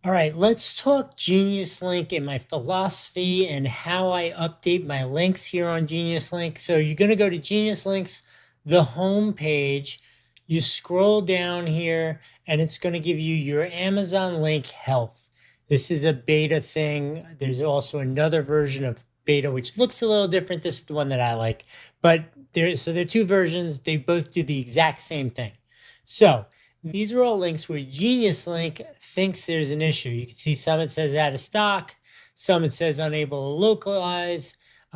All right, let's talk Geniuslink and my philosophy and how I update my links here on Geniuslink. So you're going to go to Geniuslink's, the home page. You scroll down here and it's going to give you your Amazon link health. This is a beta thing. There's also another version of beta, which looks a little different. This is the one that I like, but there are two versions. They both do the exact same thing. So these are all links where Geniuslink thinks there's an issue. You can see some it says out of stock, some it says unable to localize.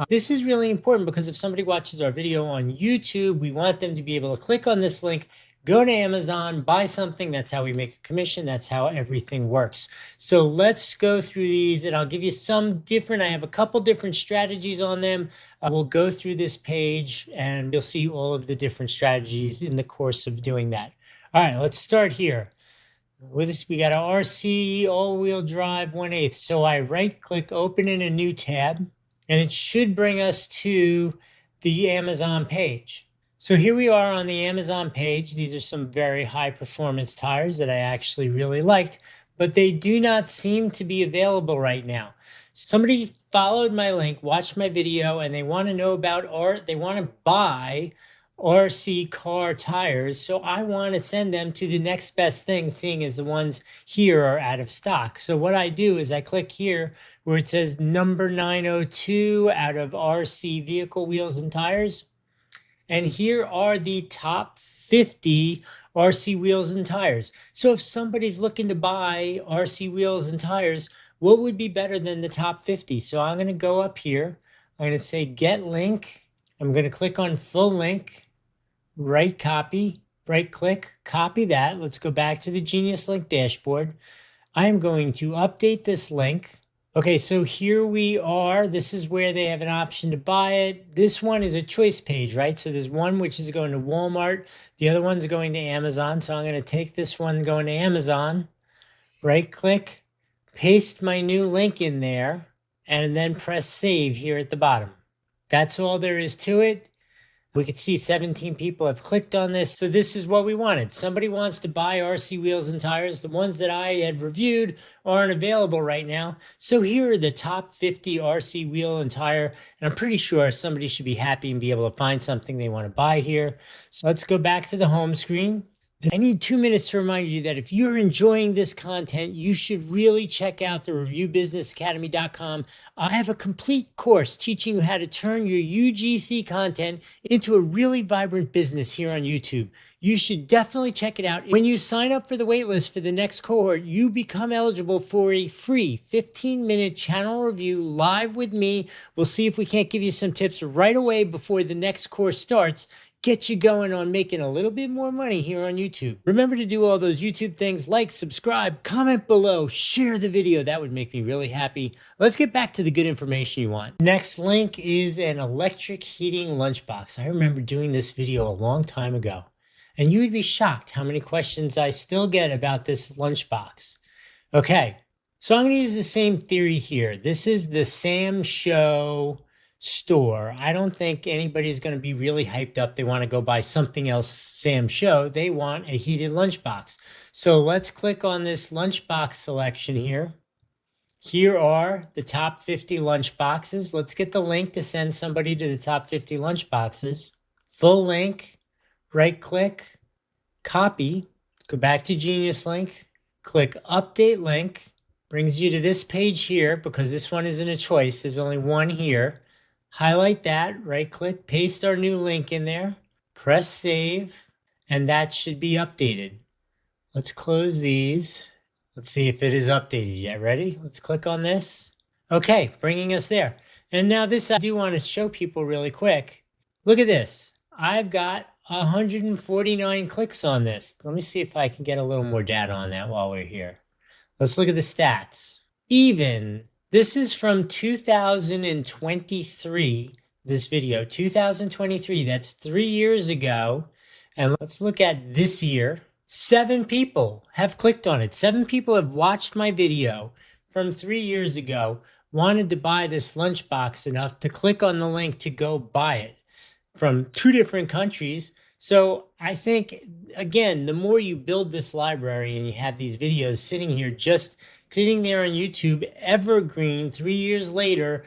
This is really important because if somebody watches our video on YouTube, we want them to be able to click on this link, go to Amazon, buy something. That's how we make a commission. That's how everything works. So let's go through these and I'll give you some different, I have a couple different strategies on them. We'll go through this page and you'll see all of the different strategies in the course of doing that. All right, let's start here. With this, we got our RC all-wheel drive 1/8. So I right-click, open in a new tab, and it should bring us to the Amazon page. So here we are on the Amazon page. These are some very high-performance tires that I actually really liked, but they do not seem to be available right now. Somebody followed my link, watched my video, and they want to know about they want to buy RC car tires. So I want to send them to the next best thing, seeing as the ones here are out of stock. So what I do is I click here where it says number 902 out of RC vehicle wheels and tires. And here are the top 50 RC wheels and tires. So if somebody's looking to buy RC wheels and tires, what would be better than the top 50? So I'm going to go up here. I'm going to say get link. I'm going to click on full link, right click, copy that. Let's go back to the Geniuslink dashboard. I'm going to update this link. Okay, so here we are. This is where they have an option to buy it. This one is a choice page, right? So there's one which is going to Walmart. The other one's going to Amazon. So I'm going to take this one going to Amazon, right click, paste my new link in there, and then press save here at the bottom. That's all there is to it. We could see 17 people have clicked on this. So this is what we wanted. Somebody wants to buy RC wheels and tires. The ones that I had reviewed aren't available right now. So here are the top 50 RC wheel and tire. And I'm pretty sure somebody should be happy and be able to find something they want to buy here. So let's go back to the home screen. I need 2 minutes to remind you that if you're enjoying this content, you should really check out the reviewbusinessacademy.com. I have a complete course teaching you how to turn your UGC content into a really vibrant business here on YouTube. You should definitely check it out. When you sign up for the waitlist for the next cohort, you become eligible for a free 15-minute channel review live with me. We'll see if we can't give you some tips right away before the next course starts. Get you going on making a little bit more money here on YouTube. Remember to do all those YouTube things, like, subscribe, comment below, share the video. That would make me really happy. Let's get back to the good information you want. Next link is an electric heating lunchbox. I remember doing this video a long time ago, and you would be shocked how many questions I still get about this lunchbox. Okay, so I'm going to use the same theory here. This is the Sam Show store. I don't think anybody's going to be really hyped up. They want to go buy something else Sam Show. They want a heated lunchbox. So let's click on this lunchbox selection here. Here are the top 50 lunchboxes. Let's get the link to send somebody to the top 50 lunchboxes. Full link, right click, copy, go back to Geniuslink, click update link, brings you to this page here because this one isn't a choice. There's only one here. Highlight that, right click, paste our new link in there, press save, and that should be updated. Let's close these. Let's see if it is updated yet. Ready? Let's click on this. Okay, bringing us there. And now this I do want to show people really quick. Look at this. I've got 149 clicks on this. Let me see if I can get a little more data on that while we're here. Let's look at the stats. This is from 2023, this video, 2023, that's 3 years ago. And let's look at this year. 7 people have clicked on it. 7 people have watched my video from 3 years ago, wanted to buy this lunchbox enough to click on the link to go buy it from 2 different countries. So I think, again, the more you build this library and you have these videos sitting here, just sitting there on YouTube, evergreen 3 years later,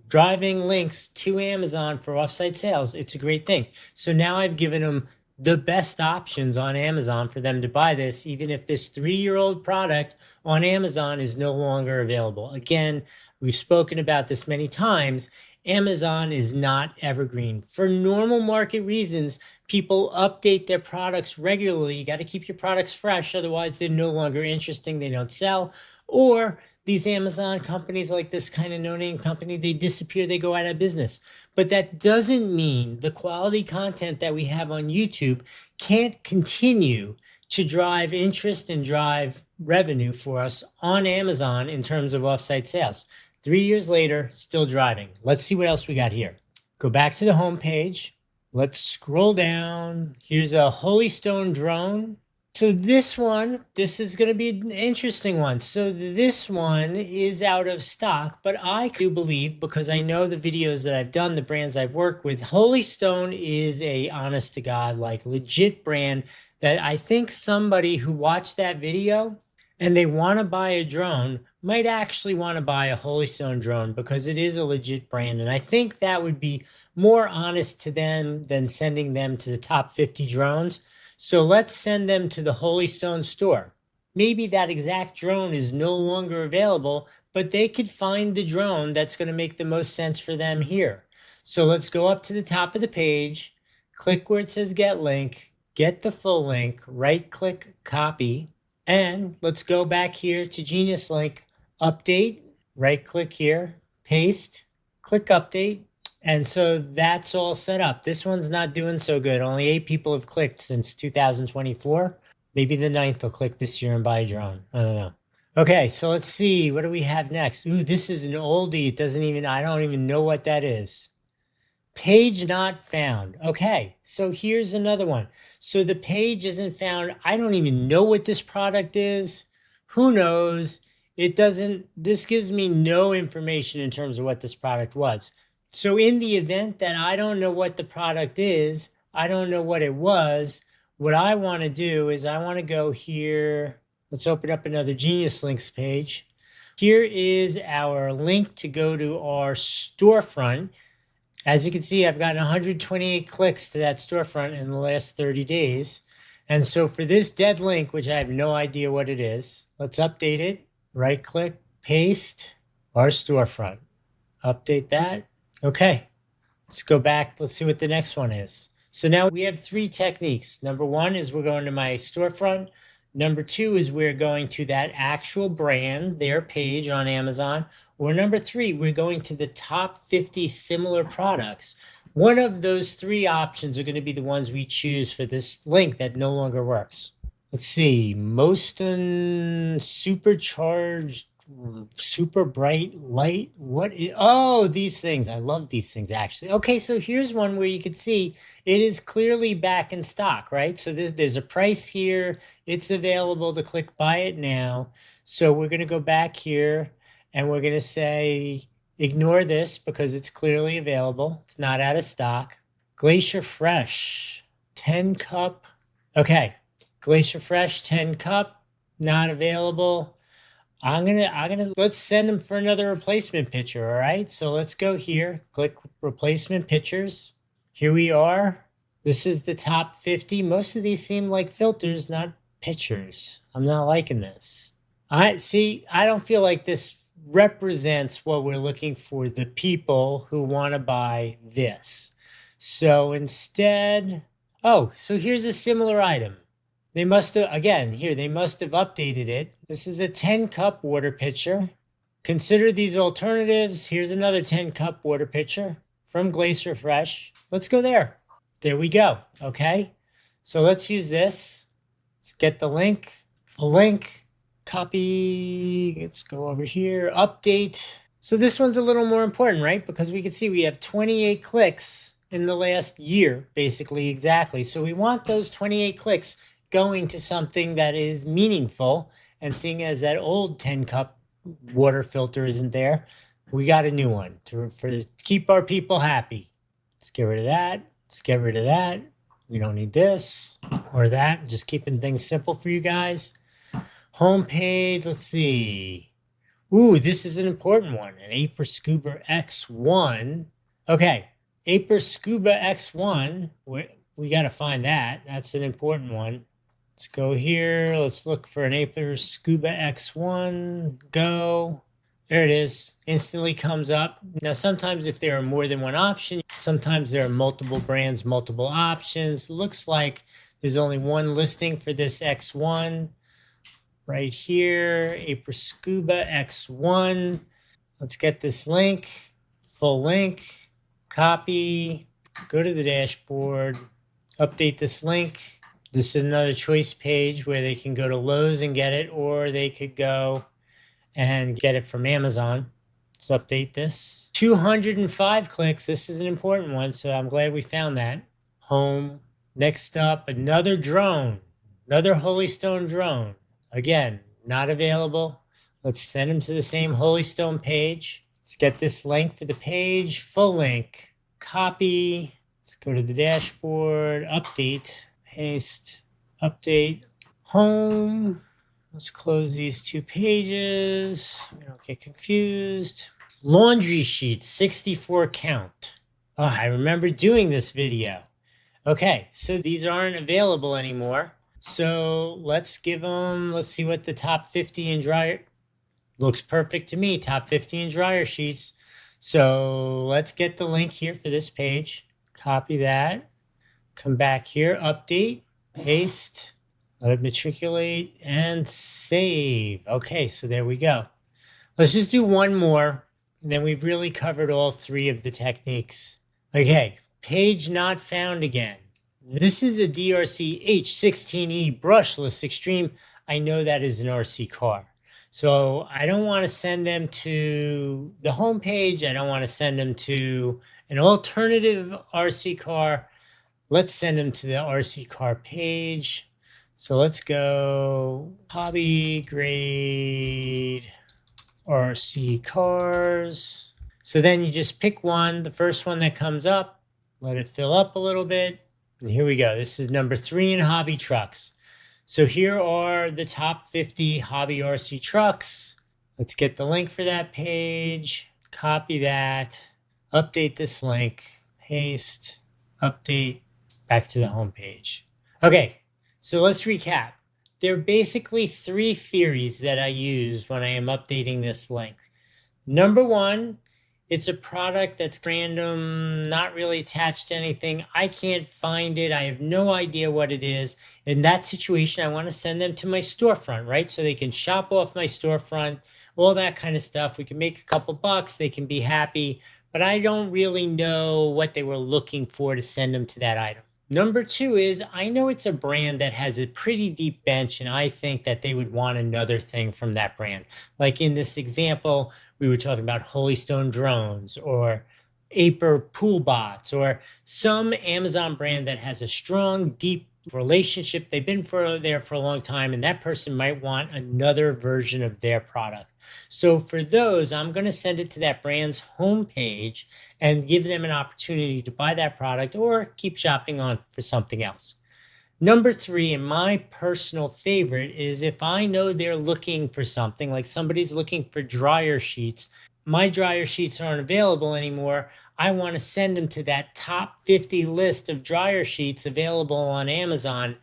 driving links to Amazon for offsite sales, it's a great thing. So now I've given them the best options on Amazon for them to buy this, even if this 3-year-old product on Amazon is no longer available. Again, we've spoken about this many times. Amazon is not evergreen. For normal market reasons, people update their products regularly. You got to keep your products fresh, otherwise they're no longer interesting, they don't sell. Or these Amazon companies, like this kind of no-name company, they disappear, they go out of business. But that doesn't mean the quality content that we have on YouTube can't continue to drive interest and drive revenue for us on Amazon in terms of offsite sales. 3 years later, still driving. Let's see what else we got here. Go back to the home page. Let's scroll down. Here's a Holy Stone drone. So this is going to be an interesting one. So this one is out of stock, but I do believe, because I know the videos that I've done, the brands I've worked with, Holy Stone is a honest to God, like legit brand that I think somebody who watched that video and they want to buy a drone might actually want to buy a Holy Stone drone because it is a legit brand. And I think that would be more honest to them than sending them to the top 50 drones. So let's send them to the Holy Stone store. Maybe that exact drone is no longer available, but they could find the drone that's going to make the most sense for them here. So let's go up to the top of the page, click where it says get link, get the full link, right click copy, and let's go back here to Geniuslink, update, right click here, paste, click update. And so that's all set up. This one's not doing so good. Only 8 people have clicked since 2024. Maybe the 9th will click this year and buy a drone. I don't know. Okay, so let's see. What do we have next? Ooh, this is an oldie. I don't even know what that is. Page not found. Okay, so here's another one. So the page isn't found. I don't even know what this product is. Who knows? This gives me no information in terms of what this product was. So in the event that I don't know what the product is, I don't know what it was, what I want to do is I want to go here. Let's open up another Genius Links page. Here is our link to go to our storefront. As you can see, I've gotten 128 clicks to that storefront in the last 30 days. And so for this dead link, which I have no idea what it is, let's update it. Right click, paste, our storefront. Update that. Okay, let's go back. Let's see what the next one is. So now we have 3 techniques. Number 1 is we're going to my storefront. Number 2 is we're going to that actual brand, their page on Amazon. Or number 3, we're going to the top 50 similar products. One of those 3 options are going to be the ones we choose for this link that no longer works. Let's see, Moston supercharged, super bright light. Oh, these things. I love these things, actually. Okay, so here's one where you can see it is clearly back in stock, right? So there's a price here. It's available to click buy it now. So we're going to go back here and we're going to say ignore this because it's clearly available. It's not out of stock. Glacier Fresh 10 cup. Okay. Glacier Fresh 10 cup, not available. Let's send them for another replacement picture, all right? So let's go here, click replacement pictures. Here we are. This is the top 50. Most of these seem like filters, not pictures. I'm not liking this. I don't feel like this represents what we're looking for, the people who want to buy this. So instead, so here's a similar item. They must have updated it. This is a 10 cup water pitcher. Consider these alternatives. Here's another 10 cup water pitcher from Glacier Fresh. Let's go there. There we go. Okay. So let's use this. Let's get the link. Copy. Let's go over here. Update. So this one's a little more important, right? Because we can see we have 28 clicks in the last year, basically, exactly. So we want those 28 clicks going to something that is meaningful, and seeing as that old 10 cup water filter isn't there, we got a new one to keep our people happy. Let's get rid of that. Let's get rid of that. We don't need this or that. Just keeping things simple for you guys. Homepage, let's see. Ooh, this is an important one. An Aper Scuba X1. Okay, Aper Scuba X1. We got to find that. That's an important one. Let's go here. Let's look for an Aper Scuba X1. Go. There it is. Instantly comes up. Now, sometimes if there are more than one option, sometimes there are multiple brands, multiple options. Looks like there's only one listing for this X1 right here. Aper Scuba X1. Let's get this link, full link, copy, go to the dashboard, update this link. This is another choice page where they can go to Lowe's and get it, or they could go and get it from Amazon. Let's update this. 205 clicks. This is an important one, so I'm glad we found that. Home. Next up, another drone, another Holy Stone drone. Again, not available. Let's send them to the same Holy Stone page. Let's get this link for the page, full link, copy. Let's go to the dashboard, update, paste, update, home. Let's close these two pages. We don't get confused. Laundry sheets, 64 count. Oh, I remember doing this video. Okay, so these aren't available anymore. So let's give them, let's see what the top 50 in dryer, looks perfect to me, top 50 in dryer sheets. So let's get the link here for this page, copy that, come back here, update, paste, let it matriculate, and save. Okay, so there we go. Let's just do one more, and then we've really covered all three of the techniques. Okay, page not found again. This is a DRC H16E brushless extreme. I know that is an RC car. So I don't want to send them to the home page. I don't want to send them to an alternative RC car. Let's send them to the RC car page. So let's go hobby grade RC cars. So then you just pick one, the first one that comes up, let it fill up a little bit. And here we go. This is number 3 in hobby trucks. So here are the top 50 hobby RC trucks. Let's get the link for that page, copy that, update this link, paste, update, back to the home page. Okay, so let's recap. There are basically 3 theories that I use when I am updating this link. Number 1, it's a product that's random, not really attached to anything. I can't find it. I have no idea what it is. In that situation, I want to send them to my storefront, right? So they can shop off my storefront, all that kind of stuff. We can make a couple bucks. They can be happy. But I don't really know what they were looking for to send them to that item. Number 2 is I know it's a brand that has a pretty deep bench, and I think that they would want another thing from that brand. Like in this example, we were talking about Holy Stone drones or Aper pool bots or some Amazon brand that has a strong, deep relationship. They've been there for a long time, and that person might want another version of their product. So for those, I'm going to send it to that brand's homepage and give them an opportunity to buy that product or keep shopping on for something else. Number 3, and my personal favorite, is if I know they're looking for something, like somebody's looking for dryer sheets, my dryer sheets aren't available anymore. I want to send them to that top 50 list of dryer sheets available on Amazon.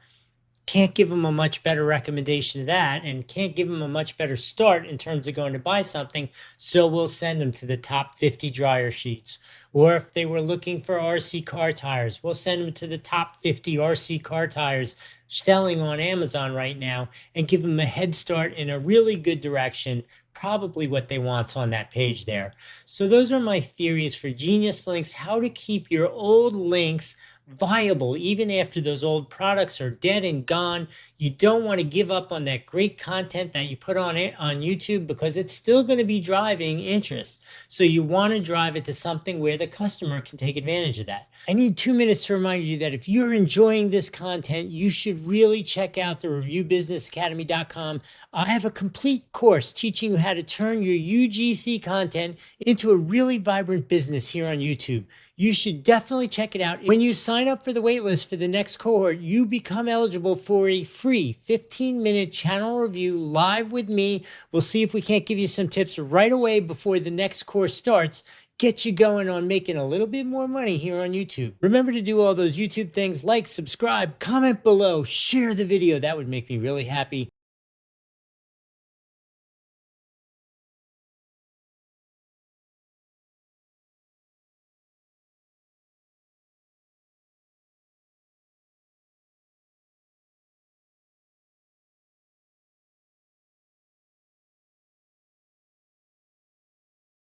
Can't give them a much better recommendation of that, and can't give them a much better start in terms of going to buy something. So we'll send them to the top 50 dryer sheets. Or if they were looking for RC car tires, we'll send them to the top 50 RC car tires selling on Amazon right now and give them a head start in a really good direction, probably what they want on that page there. So those are my theories for Genius Links, how to keep your old links viable even after those old products are dead and gone. You don't want to give up on that great content that you put on YouTube, because it's still going to be driving interest. So you want to drive it to something where the customer can take advantage of that. I need 2 minutes to remind you that if you're enjoying this content, you should really check out the reviewbusinessacademy.com. I have a complete course teaching you how to turn your UGC content into a really vibrant business here on YouTube. You should definitely check it out. When you sign sign up for the waitlist for the next cohort, you become eligible for a free 15-minute channel review live with me. We'll see if we can't give you some tips right away before the next course starts. Get you going on making a little bit more money here on YouTube. Remember to do all those YouTube things like subscribe, comment below, share the video. That would make me really happy.